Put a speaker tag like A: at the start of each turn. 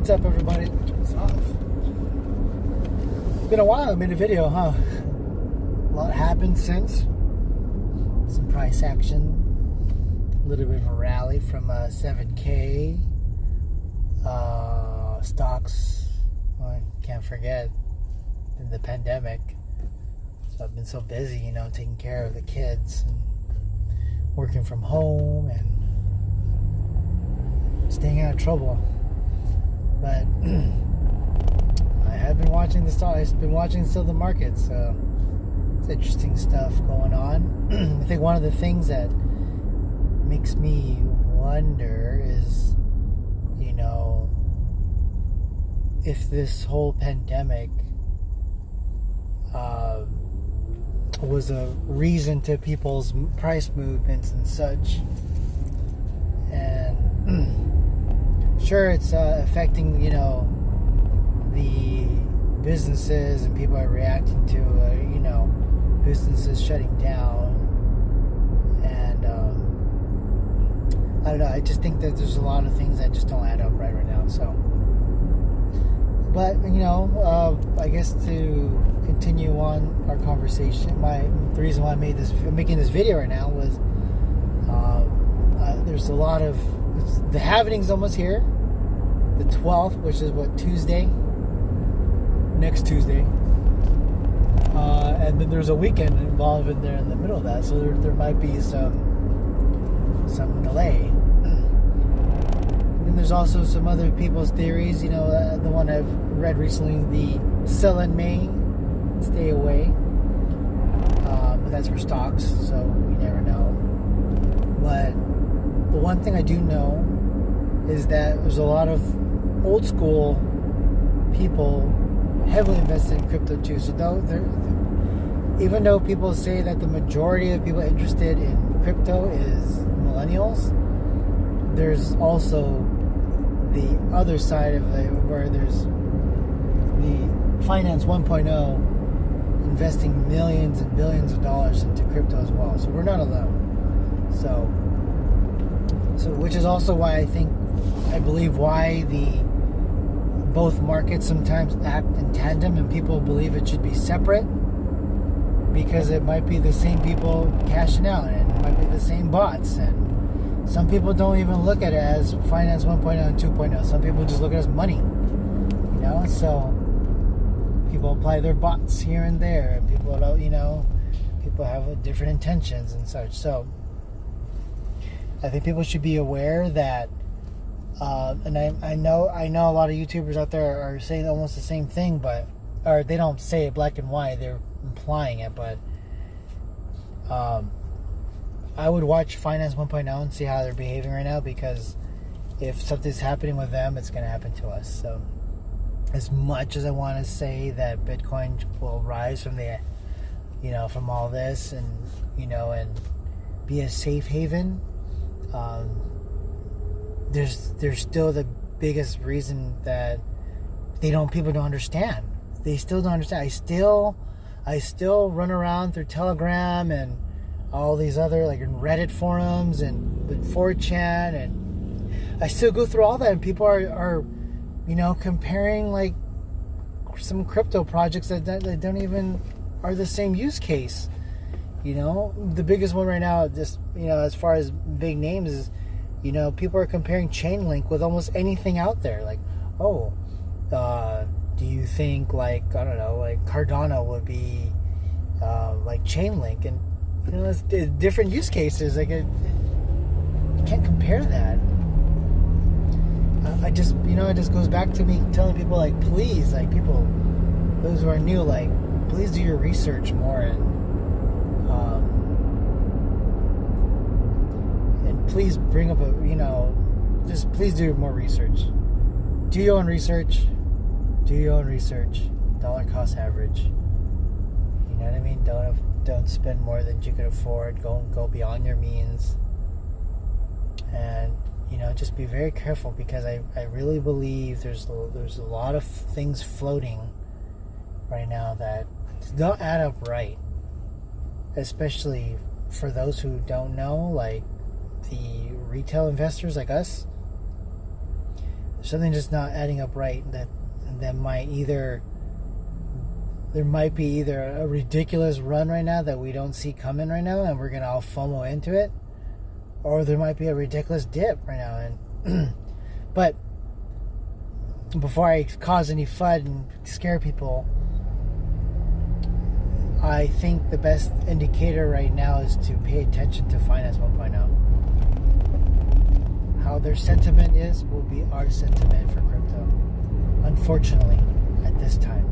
A: What's up, everybody? It's off. Been a while I made a video, huh? A lot happened since. Some price action. A little bit of a rally from 7K. Stocks. I can't forget. In the pandemic. So I've been so busy, taking care of the kids and working from home and staying out of trouble. But I have been watching the stock. I've been watching still the market, so it's interesting stuff going on. I think one of the things that makes me wonder is, if this whole pandemic was a reason to people's price movements and such. And sure, it's affecting, the businesses, and people are reacting to, businesses shutting down. And I don't know, I just think that there's a lot of things that just don't add up right now. So, but, I guess to continue on our conversation, the reason why I'm making this video right now was there's a lot of, the halvening's almost here, the 12th, which is Tuesday, next Tuesday, and then there's a weekend involved in there in the middle of that, so there might be some delay. And there's also some other people's theories, the one I've read recently, the sell in May, stay away, but that's for stocks, so you never know. But the one thing I do know is that there's a lot of old school people heavily invested in crypto too. So even though people say that the majority of people interested in crypto is millennials, there's also the other side of it where there's the Finance 1.0 investing millions and billions of dollars into crypto as well. So we're not alone. So which is also why I believe why both markets sometimes act in tandem, and people believe it should be separate, because it might be the same people cashing out, and it might be the same bots, and some people don't even look at it as Finance 1.0 and 2.0. Some people just look at it as money, so people apply their bots here and there, and people don't, people have different intentions and such. So I think people should be aware that, and I know a lot of YouTubers out there are saying almost the same thing, or they don't say it black and white, they're implying it, but I would watch Finance 1.0 and see how they're behaving right now, because if something's happening with them, it's going to happen to us. So as much as I want to say that Bitcoin will rise from from all this, and and be a safe haven, there's still the biggest reason that people don't understand. They still don't understand. I still run around through Telegram and all these other, like, in Reddit forums and 4chan, and I still go through all that, and people are comparing, like, some crypto projects that don't even are the same use case. The biggest one right now, just as far as big names, is people are comparing Chainlink with almost anything out there. Like, do you think, like, I don't know, like Cardano would be like Chainlink? And it's different use cases. Like, you can't compare that. It just goes back to me telling people, like, please, like, people, those who are new, like, please do your research more, and please bring up just please do more research. Do your own research. Dollar cost average. You know what I mean? Don't spend more than you can afford. Go beyond your means. And just be very careful, because I really believe there's a lot of things floating right now that don't add up right. Especially for those who don't know, like the retail investors like us. something just not adding up right. That might either, there might be either a ridiculous run right now that we don't see coming right now, and we're gonna all FOMO into it, or there might be a ridiculous dip right now. And but before I cause any FUD and scare people, I think the best indicator right now is to pay attention to Finance 1.0. How their sentiment is will be our sentiment for crypto, unfortunately, at this time.